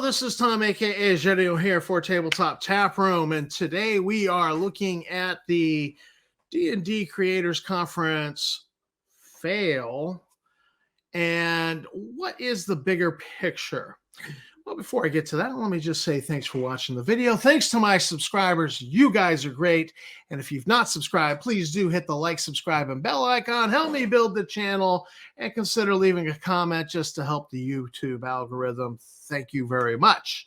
this is Tom, aka Jedio here for Tabletop Tap Room, and today we are looking at the D&D Creators Conference fail. And what is the bigger picture? Well, before I get to that, let me just say thanks for watching the video. Thanks to my subscribers. You guys are great. And if you've not subscribed, please do hit the like, subscribe, and bell icon. Help me build the channel and consider leaving a comment just to help the YouTube algorithm. Thank you very much.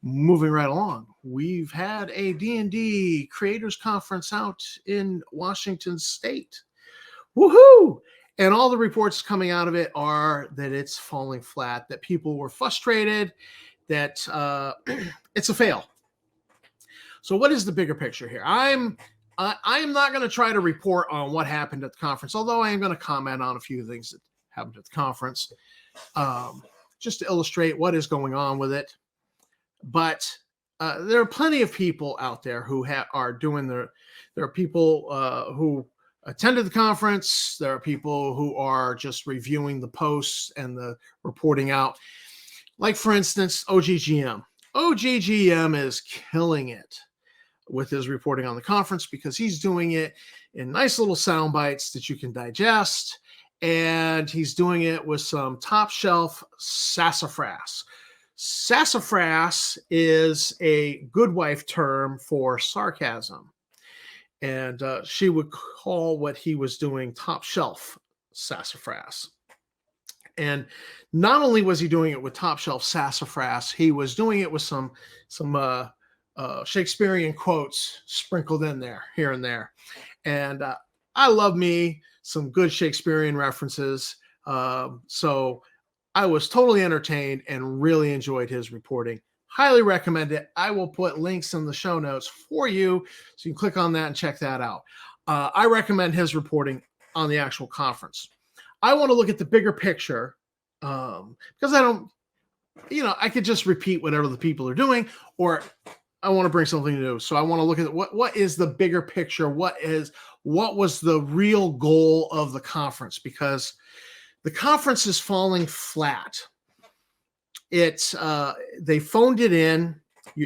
Moving right along, we've had a D&D Creators Conference out in Washington State. Woohoo! And all the reports coming out of it are that it's falling flat, that people were frustrated, that it's a fail. So what is the bigger picture here? I am not going to try to report on what happened at the conference, although I am going to comment on a few things that happened at the conference, just to illustrate what is going on with it. But there are plenty of people out there who are doing there are people who attended the conference. There are people who are just reviewing the posts and the reporting out. Like, for instance, OGGM. OGGM is killing it with his reporting on the conference because he's doing it in nice little sound bites that you can digest. And he's doing it with some top shelf sassafras. Sassafras is a good wife term for sarcasm. And she would call what he was doing top shelf sassafras. And not only was he doing it with top shelf sassafras, he was doing it with some Shakespearean quotes sprinkled in there, here and there. And I love me some good Shakespearean references. So I was totally entertained and really enjoyed his reporting. Highly recommend it. I will put links in the show notes for you, so you can click on that and check that out. I recommend his reporting on the actual conference. I want to look at the bigger picture because I don't, I could just repeat whatever the people are doing, or I want to bring something new. So I want to look at what is the bigger picture? What was the real goal of the conference? Because the conference is falling flat. They phoned it in.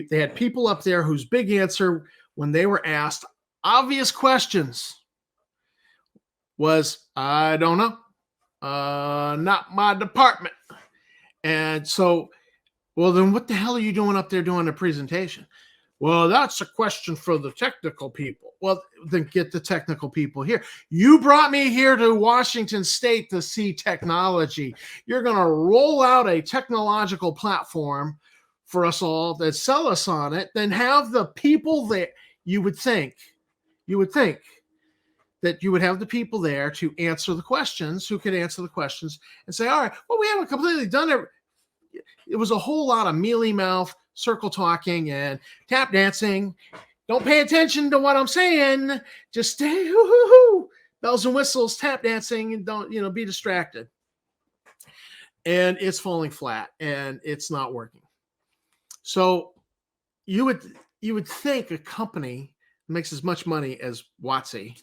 They had people up there whose big answer when they were asked obvious questions was, I don't know, not my department. And so, well, then what the hell are you doing up there doing a presentation? Well, that's a question for the technical people. Well, then get the technical people here. You brought me here to Washington State to see technology. You're going to roll out a technological platform for us all that sell us on it. Then have the people there. You would think that you would have the people there to answer the questions, who could answer the questions and say, all right, well, we haven't completely done it. It was a whole lot of mealy mouth, circle talking and tap dancing. Don't pay attention to what I'm saying. Just stay, bells and whistles, tap dancing, and don't, be distracted. And it's falling flat and it's not working. So you would think a company that makes as much money as WotC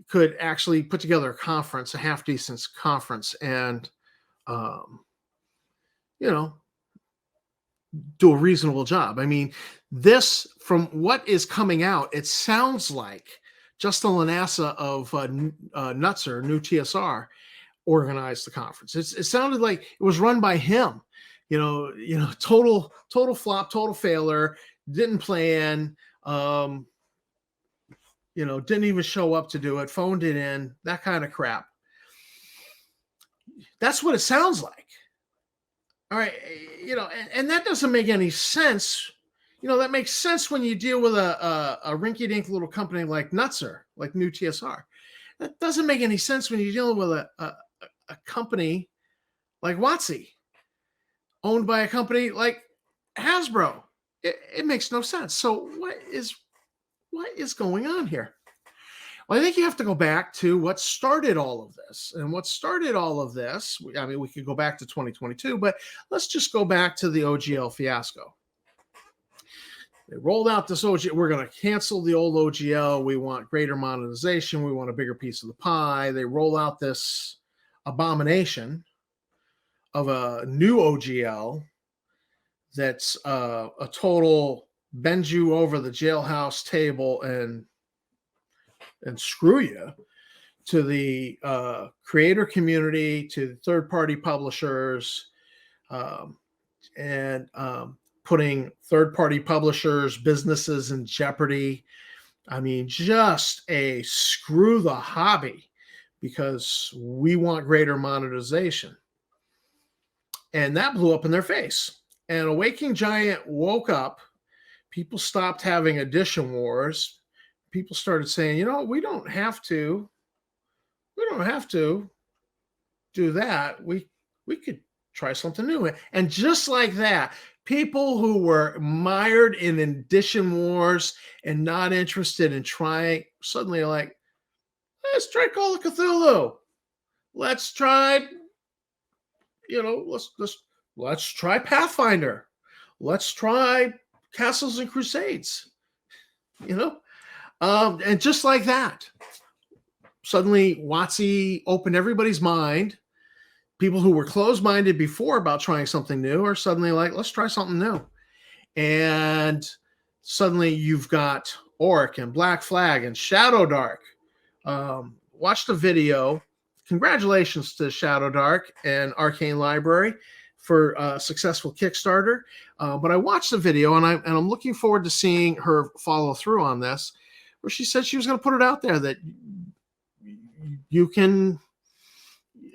could actually put together a conference, a half decent conference, and do a reasonable job. I mean, this, from what is coming out, it sounds like Justin Lanassa of Nutzer, New TSR, organized the conference. It sounded like it was run by him. Total flop, total failure. Didn't plan. Didn't even show up to do it. Phoned it in. That kind of crap. That's what it sounds like. All right, and that doesn't make any sense. That makes sense when you deal with a rinky-dink little company like Nutzer, like New TSR. That doesn't make any sense when you're dealing with a company like WotC, owned by a company like Hasbro. It makes no sense. So what is going on here? Well, I think you have to go back to what started all of this. And what started all of this, I mean, we could go back to 2022, but let's just go back to the OGL Fiasco. They rolled out this OGL. We're going to cancel the old OGL. We want greater monetization. We want a bigger piece of the pie. They roll out this abomination of a new OGL that's a total bend you over the jailhouse table and screw you, to the creator community, to third-party publishers, um, and putting third-party publishers' businesses in jeopardy. I mean, just a screw the hobby, because we want greater monetization. And that blew up in their face. And Awakening Giant woke up. People stopped having edition wars. People started saying, you know, we don't have to do that. We could try something new. And just like that, people who were mired in edition wars and not interested in trying, suddenly are like, let's try Call of Cthulhu. Let's try, you know, let's try Pathfinder. Let's try Castles and Crusades. You know, and just like that, suddenly WotC opened everybody's mind. People who were closed-minded before about trying something new are suddenly like, let's try something new. And suddenly you've got Orc and Black Flag and Shadow Dark. Watch the video. Congratulations to Shadow Dark and Arcane Library for a successful Kickstarter. But I watched the video, and I'm looking forward to seeing her follow through on this, where she said she was going to put it out there that you can,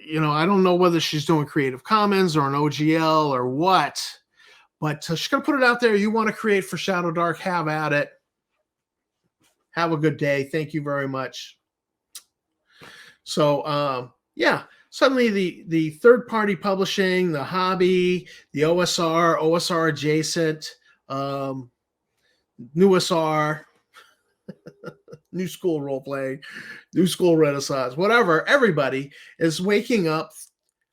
you know, I don't know whether she's doing Creative Commons or an OGL or what, but she's going to put it out there. You want to create for Shadow Dark, have at it. Have a good day. Thank you very much. So, yeah, suddenly the third-party publishing, the hobby, the OSR adjacent, new SR, new school role playing, new school renaissance, whatever, everybody is waking up.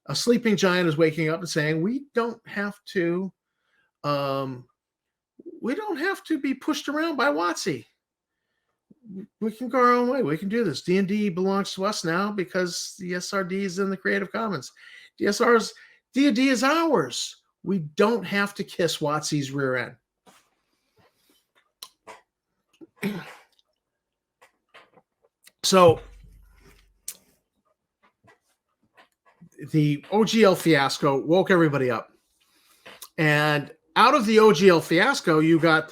A sleeping giant is waking up and saying, we don't have to be pushed around by WotC. We can go our own way. We can do this. D&D belongs to us now because the SRD is in the Creative Commons. D&D is ours. We don't have to kiss WotC's rear end. So the OGL Fiasco woke everybody up. And out of the OGL Fiasco, you got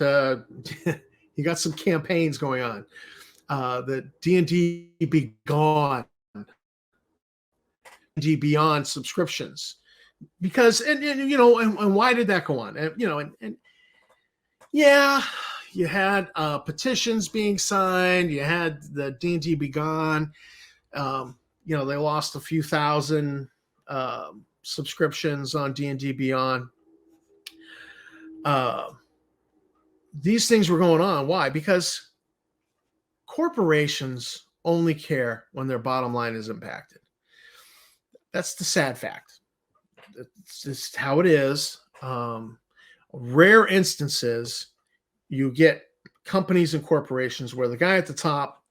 some campaigns going on. The D&D Be Gone, D&D Beyond subscriptions, because and you know, and why did that go on? And you know, and yeah, you had petitions being signed. You had the D&D Be Gone. You know, they lost a few thousand subscriptions on D&D Beyond. These things were going on. Why? Because corporations only care when their bottom line is impacted. That's the sad fact. It's just how it is. Rare instances, you get companies and corporations where the guy at the top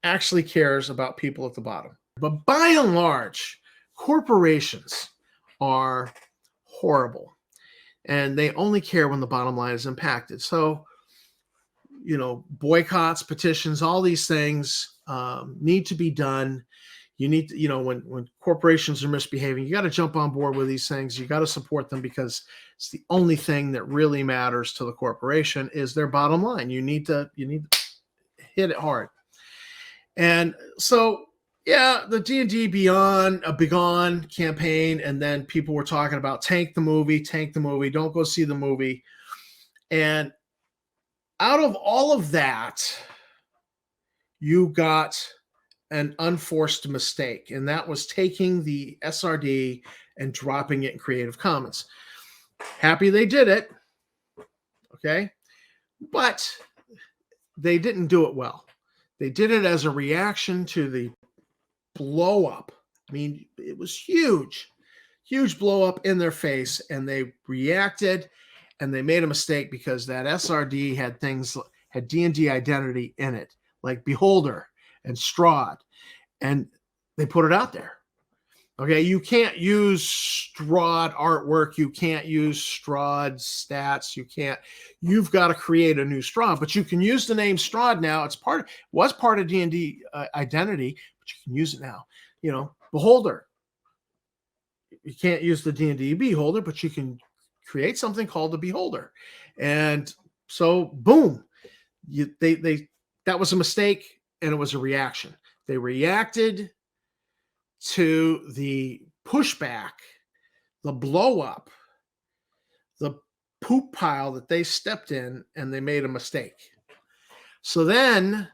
actually cares about people at the bottom. But by and large, corporations are horrible, and they only care when the bottom line is impacted. So, you know, boycotts, petitions, all these things need to be done. You need to, you know, when corporations are misbehaving, you got to jump on board with these things. You got to support them, because it's the only thing that really matters to the corporation is their bottom line. You need to hit it hard. And so, yeah, the D&D Beyond a Begone campaign, and then people were talking about tank the movie, don't go see the movie. And out of all of that, you got an unforced mistake, and that was taking the SRD and dropping it in Creative Commons. Happy they did it, okay? But they didn't do it well. They did it as a reaction to the blow up. I mean, it was huge blow up in their face, and they reacted, and they made a mistake because that SRD had D&D identity in it, like Beholder and Strahd, and they put it out there. Okay, you can't use Strahd artwork. You can't use Strahd stats. You've got to create a new Strahd, but you can use the name Strahd now. Was part of D&D identity, but you can use it now. Beholder. You can't use the D&D Beholder, but you can create something called the Beholder. And so, boom, that was a mistake, and it was a reaction. They reacted to the pushback, the blow up, the poop pile that they stepped in, and they made a mistake. So then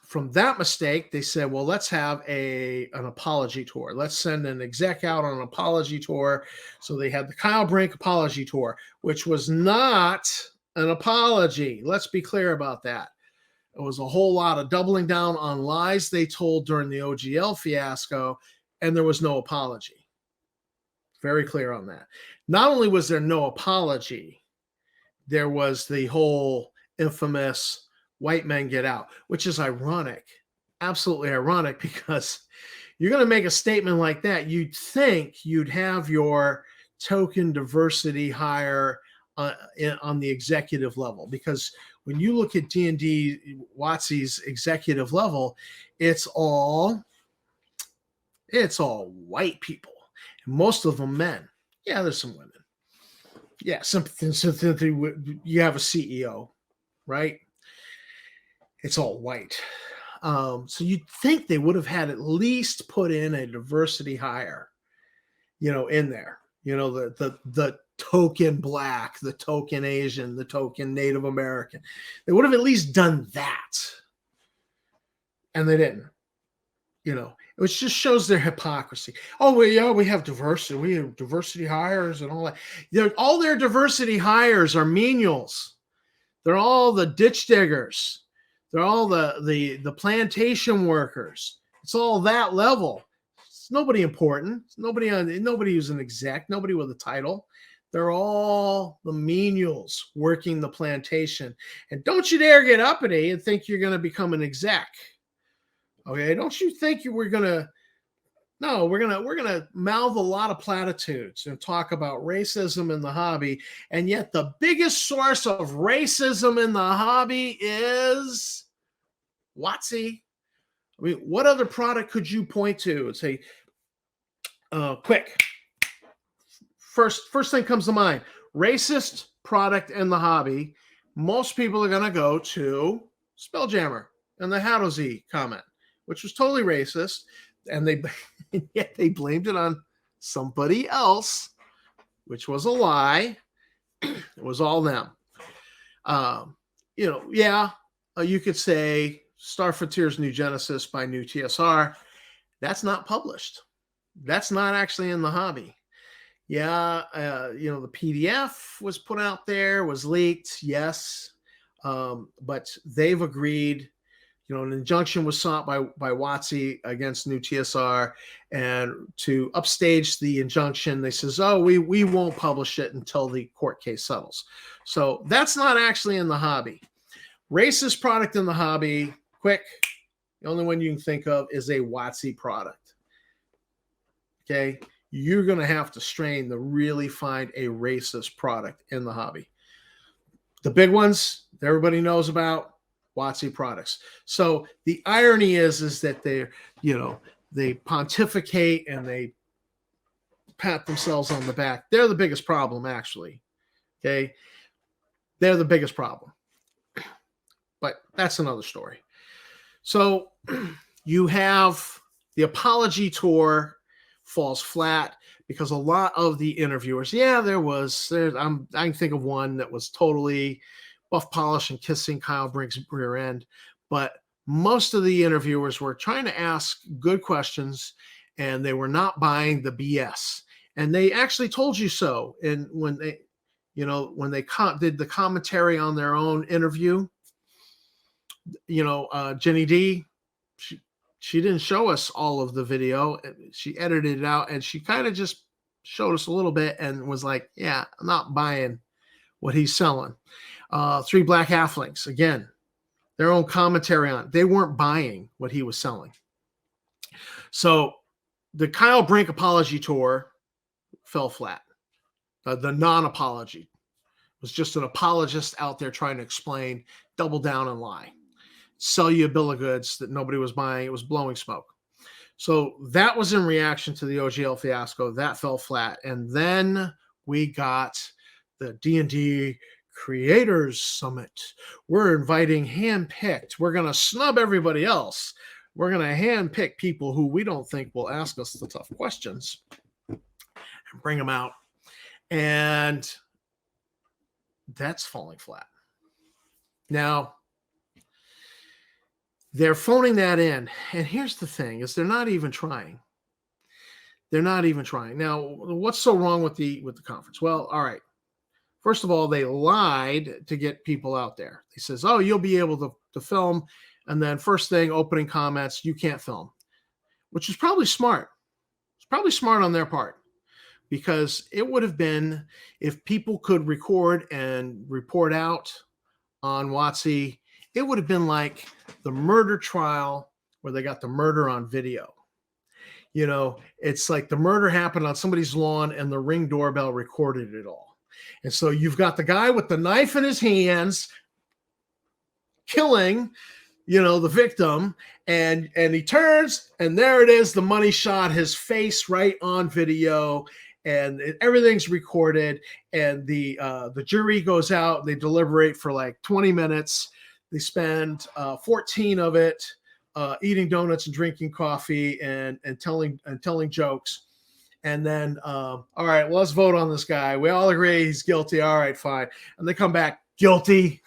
from that mistake, they said, well, let's have an apology tour. Let's send an exec out on an apology tour. So they had the Kyle Brink apology tour, which was not an apology. Let's be clear about that. It was a whole lot of doubling down on lies they told during the OGL fiasco, and there was no apology. Very clear on that. Not only was there no apology, there was the whole infamous white men get out, which is ironic, absolutely ironic, because you're going to make a statement like that. You'd think you'd have your token diversity hire on the executive level, because when you look at D&D WotC's executive level, it's all white people, and most of them men. Yeah, there's some women. Yeah, something you have a CEO, right? It's all white. So you'd think they would have had at least put in a diversity hire, in there. The token Black, the token Asian, the token Native American. They would have at least done that. And they didn't. Which just shows their hypocrisy. Oh, we have diversity. We have diversity hires and all that. All their diversity hires are menials. They're all the ditch diggers. They're all the plantation workers. It's all that level. It's nobody important. Nobody who's an exec. Nobody with a title. They're all the menials working the plantation. And don't you dare get uppity and think you're going to become an exec. Okay, don't you think we're gonna mouth a lot of platitudes and talk about racism in the hobby, and yet the biggest source of racism in the hobby is WotC. I mean, what other product could you point to and say, quick? First thing comes to mind, racist product in the hobby. Most people are gonna go to Spelljammer and the Hadozi comment, which was totally racist, and yet they blamed it on somebody else, which was a lie. It was all them. You could say Star Frontier's New Genesis by New TSR. That's not published. That's not actually in the hobby. Yeah, the PDF was put out there, was leaked, yes, but they've agreed. An injunction was sought by WotC against New TSR, and to upstage the injunction, they says, "Oh, we won't publish it until the court case settles." So that's not actually in the hobby. Racist product in the hobby, quick. The only one you can think of is a WotC product. Okay, you're going to have to strain to really find a racist product in the hobby. The big ones that everybody knows about. WotC products. So the irony is that they pontificate and they pat themselves on the back. They're the biggest problem, actually. Okay, they're the biggest problem. But that's another story. So you have the apology tour falls flat because a lot of the interviewers, I can think of one that was totally buff polish and kissing Kyle Brink's rear end, but most of the interviewers were trying to ask good questions, and they were not buying the BS. And they actually told you so. And when they did the commentary on their own interview, Jenny D, she didn't show us all of the video. She edited it out, and she kind of just showed us a little bit and was like, "Yeah, I'm not buying what he's selling." 3 Black Halflings, again, their own commentary on it. They weren't buying what he was selling. So The Kyle Brink apology tour fell flat. The non-apology was just an apologist out there trying to explain, double down, and lie. Sell you a bill of goods that nobody was buying. It was blowing smoke. So that was in reaction to the OGL fiasco. That fell flat. And then we got the D&D Creators Summit. We're inviting handpicked. We're going to snub everybody else. We're going to handpick people who we don't think will ask us the tough questions and bring them out. And that's falling flat. Now, they're phoning that in. And here's the thing is they're not even trying. They're not even trying. Now, what's so wrong with the conference? Well, all right. First of all, they lied to get people out there. They says, oh, you'll be able to film. And then first thing, opening comments, you can't film, which is probably smart. It's probably smart on their part, because it would have been, if people could record and report out on WotC, it would have been like the murder trial where they got the murder on video. You know, it's like the murder happened on somebody's lawn and the Ring doorbell recorded it all. And so you've got the guy with the knife in his hands killing, you know, the victim, and he turns and there it is, the money shot, his face right on video, and everything's recorded, and the jury goes out, they deliberate for like 20 minutes. They spend 14 of it eating donuts and drinking coffee and telling jokes. And then, all right, well, let's vote on this guy. We all agree he's guilty. All right, fine. And they come back guilty.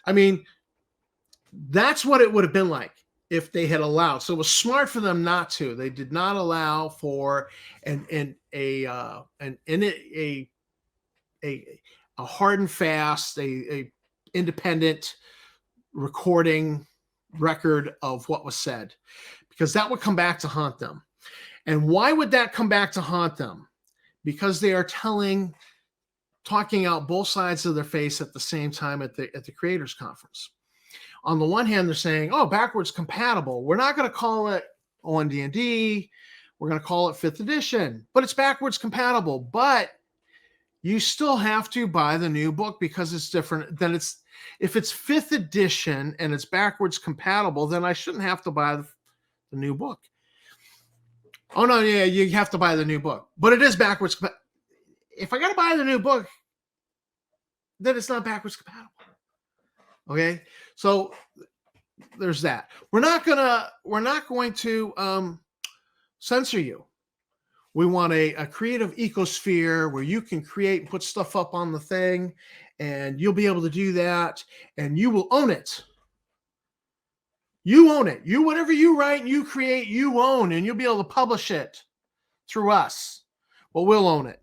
I mean, that's what it would have been like if they had allowed. So it was smart for them not to. They did not allow for a hard and fast, a independent recording record of what was said, because that would come back to haunt them. And why would that come back to haunt them? Because they are talking out both sides of their face at the same time at the creators conference. On the one hand, they're saying, oh, backwards compatible. We're not going to call it OND&D. We're going to call it 5th edition, but it's backwards compatible. But you still have to buy the new book because it's different than if it's 5th edition and it's backwards compatible, then I shouldn't have to buy the new book. Oh no, yeah, you have to buy the new book, but it is backwards. If I got to buy the new book, then it's not backwards compatible. Okay. So there's that. We're not going to censor you. We want a creative ecosphere where you can create and put stuff up on the thing, and you'll be able to do that, and you will own it. You own it. Whatever you write and you create, you own, and you'll be able to publish it through us. Well, we'll own it.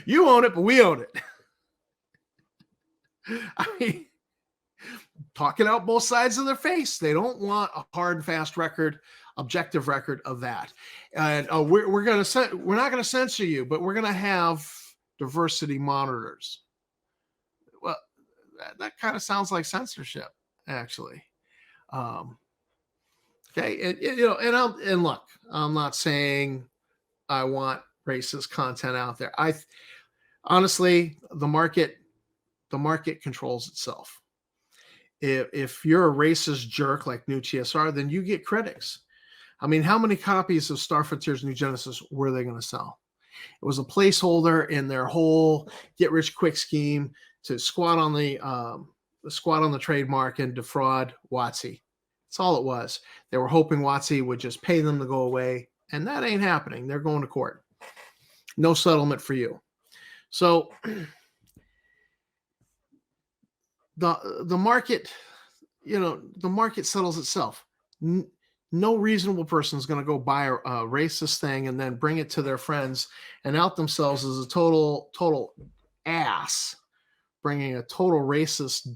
You own it, but we own it. I mean, talking out both sides of their face. They don't want a hard and fast record, objective record of that. And we're not going to censor you, but we're going to have diversity monitors. Well, that kind of sounds like censorship, actually. Okay, and look, I'm not saying I want racist content out there. Honestly, the market controls itself. If you're a racist jerk like New TSR, then you get critics. I mean, how many copies of Star Frontier's New Genesis were they going to sell? It was a placeholder in their whole get-rich-quick scheme to squat on the trademark and defraud WotC. That's all it was. They were hoping WotC would just pay them to go away, and that ain't happening. They're going to court. No settlement for you. So the market, the market settles itself. No reasonable person is going to go buy a racist thing and then bring it to their friends and out themselves as a total ass, bringing a total racist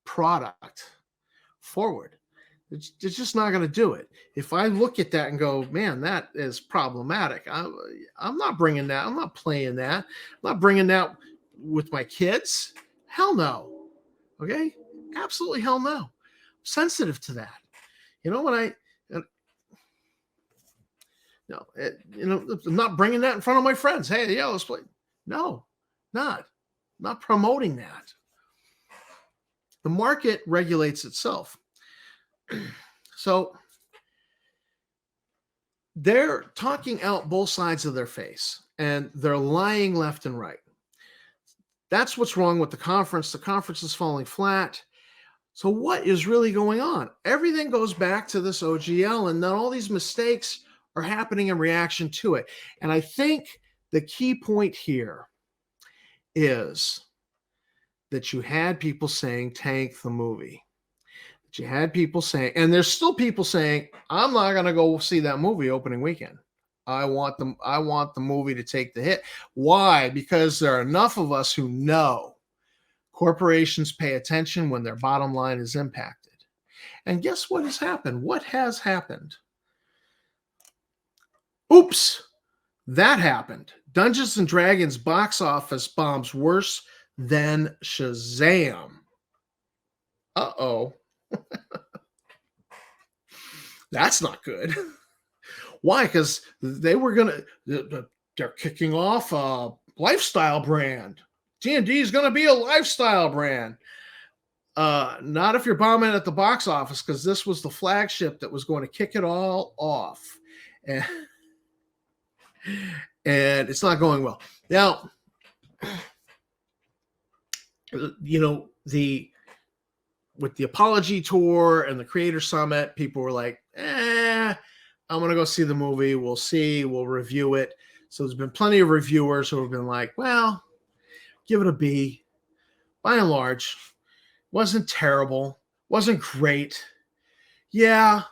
product forward. It's just not going to do it. If I look at that and go, man, that is problematic, I'm not bringing that. I'm not playing that. I'm not bringing that with my kids. Hell no. Okay? Absolutely hell no. I'm sensitive to that. You know, when I, I'm not bringing that in front of my friends. Hey, yeah, let's play. No, not promoting that. The market regulates itself. So they're talking out both sides of their face, and they're lying left and right. That's what's wrong with the conference. The conference is falling flat. So what is really going on? Everything goes back to this OGL, and then all these mistakes are happening in reaction to it. And I think the key point here is that you had people saying tank the movie. That you had people saying, and there's still people saying, I'm not going to go see that movie opening weekend. I want the movie to take the hit. Why? Because there are enough of us who know corporations pay attention when their bottom line is impacted. And guess what has happened? What has happened? Oops, that happened. Dungeons and Dragons box office bombs worse than Shazam. Uh-oh. That's not good. Why? Because they were they're kicking off a lifestyle brand. D&D is going to be a lifestyle brand. Not if you're bombing at the box office, because this was the flagship that was going to kick it all off. And it's not going well. Now, you know, with the apology tour and the creator summit, people were like, I'm going to go see the movie. We'll see. We'll review it. So there's been plenty of reviewers who have been like, well, give it a B. By and large, wasn't terrible. Wasn't great. Yeah,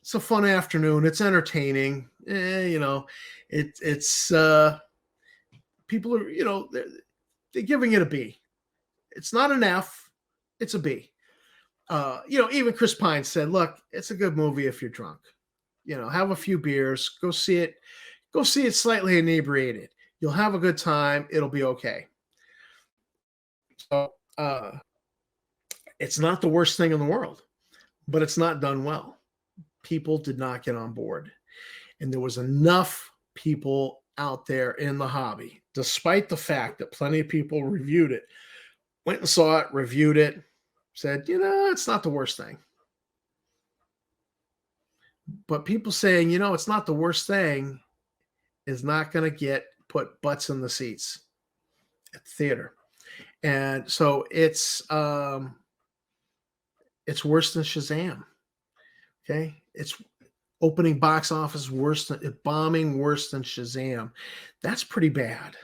it's a fun afternoon. It's entertaining. You know, it's people are, you know, they're giving it a B. It's not an F. It's a B. You know, even Chris Pine said, look, it's a good movie if you're drunk. You know, have a few beers, go see it slightly inebriated. You'll have a good time. It'll be okay. So it's not the worst thing in the world, but it's not done well. People did not get on board. And there was enough people out there in the hobby, despite the fact that plenty of people reviewed it, went and saw it, reviewed it, said, you know, it's not the worst thing. But people saying, you know, it's not the worst thing is not going to put butts in the seats at the theater. And so it's worse than Shazam. Okay. It's opening box office bombing worse than Shazam. That's pretty bad.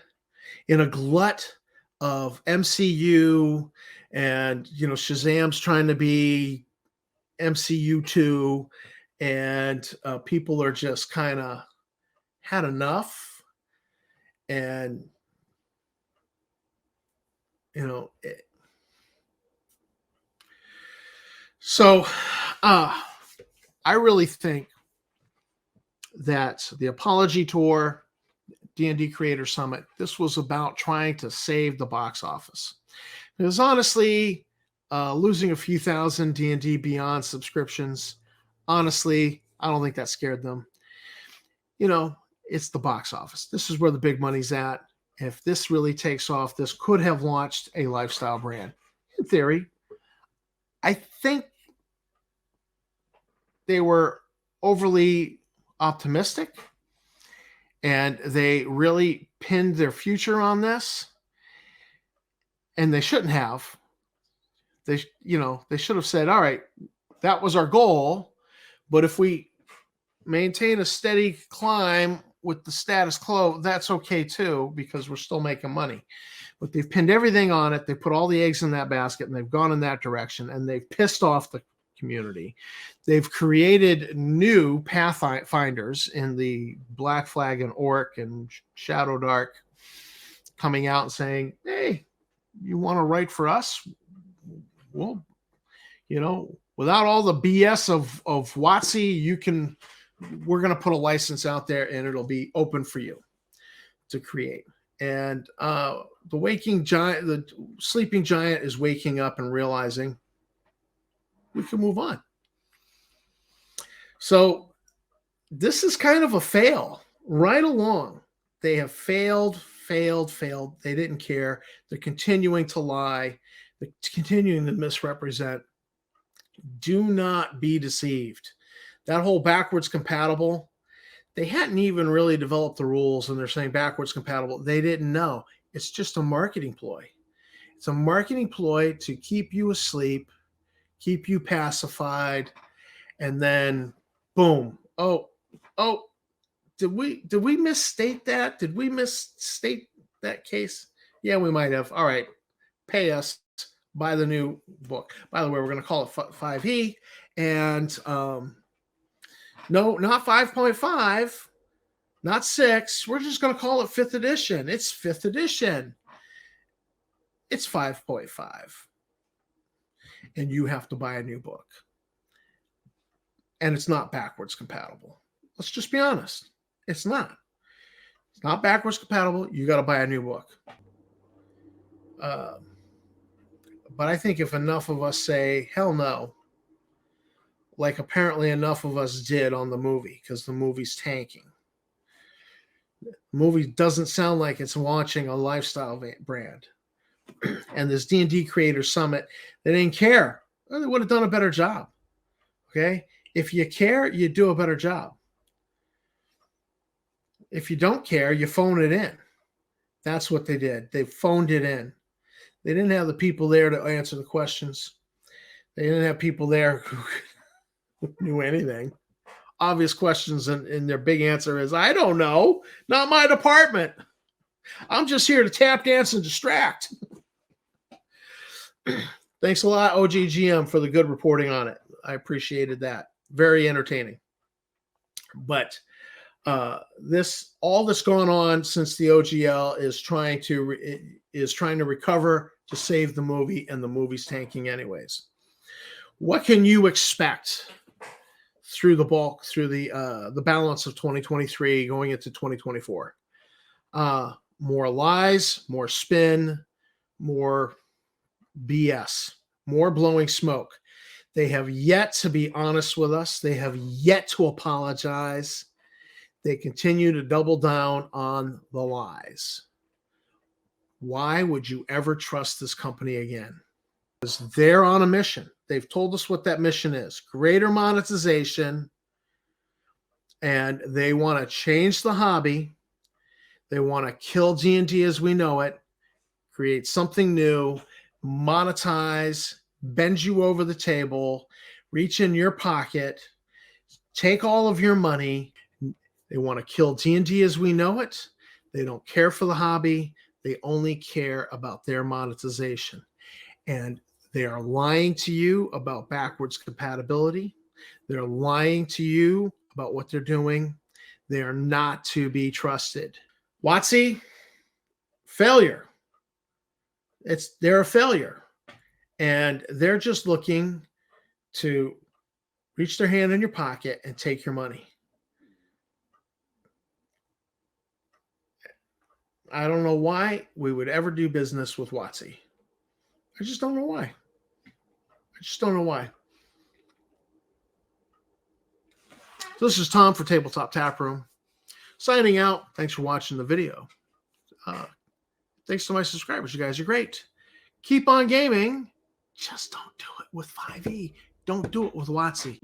In a glut of MCU, and, you know, Shazam's trying to be MCU 2, and people are just kind of had enough. And, you know, so I really think that the apology tour, D&D Creator Summit, this was about trying to save the box office. Because honestly, losing a few thousand D&D Beyond subscriptions, honestly, I don't think that scared them. You know, it's the box office. This is where the big money's at. If this really takes off, this could have launched a lifestyle brand. In theory, I think they were overly optimistic, and they really pinned their future on this, and they shouldn't have. They should have said, all right, that was our goal, but if we maintain a steady climb with the status quo, that's okay too, because we're still making money. But they've pinned everything on it. They put all the eggs in that basket, and they've gone in that direction, and they've pissed off the community. They've created new pathfinders in the Black Flag and Orc and Shadow Dark, coming out and saying, hey, you want to write for us? Well, you know, without all the BS of WotC, we're going to put a license out there, and it'll be open for you to create. And waking giant, the sleeping giant is waking up and realizing we can move on. So this is kind of a fail right along. They have failed. They didn't care. They're continuing to lie. They're continuing to misrepresent. Do not be deceived. That whole backwards compatible, they hadn't even really developed the rules, and they're saying backwards compatible. They didn't know. It's just a marketing ploy. It's a marketing ploy to keep you asleep, keep you pacified, and then boom. Oh, did we misstate that? Did we misstate that case? Yeah, we might have. All right, pay us. Buy the new book. By the way, we're going to call it 5E, and no, not 5.5, not 6. We're just going to call it 5th edition. It's 5th edition. It's 5.5, and you have to buy a new book, and it's not backwards compatible. Let's just be honest. It's not. It's not backwards compatible. You got to buy a new book. But I think if enough of us say, hell no, like apparently enough of us did on the movie, because the movie's tanking. The movie doesn't sound like it's launching a lifestyle brand. And this D&D Creator Summit, they didn't care. Well, they would have done a better job. Okay? If you care, you do a better job. If you don't care, you phone it in. That's what they did. They phoned it in. They didn't have the people there to answer the questions. They didn't have people there who knew anything. Obvious questions, and their big answer is, I don't know. Not my department. I'm just here to tap dance and distract. Thanks a lot, OGGM, for the good reporting on it. I appreciated that. Very entertaining. But all that's gone on since the OGL is trying to recover to save the movie, and the movie's tanking anyways. What can you expect through the balance of 2023 going into 2024? More lies, more spin, more BS, more blowing smoke. They have yet to be honest with us. They have yet to apologize. They continue to double down on the lies. Why would you ever trust this company again? Because they're on a mission. They've told us what that mission is: greater monetization. And they want to change the hobby. They want to kill D&D as we know it, create something new, monetize, bend you over the table, reach in your pocket, take all of your money. They want to kill D&D as we know it. They don't care for the hobby. They only care about their monetization. And they are lying to you about backwards compatibility. They're lying to you about what they're doing. They are not to be trusted. WotC, failure. They're a failure. And they're just looking to reach their hand in your pocket and take your money. I don't know why we would ever do business with WotC. I just don't know why. So this is Tom for Tabletop Tap Room, signing out. Thanks for watching the video. Thanks to my subscribers. You guys are great. Keep on gaming. Just don't do it with 5E. Don't do it with WotC.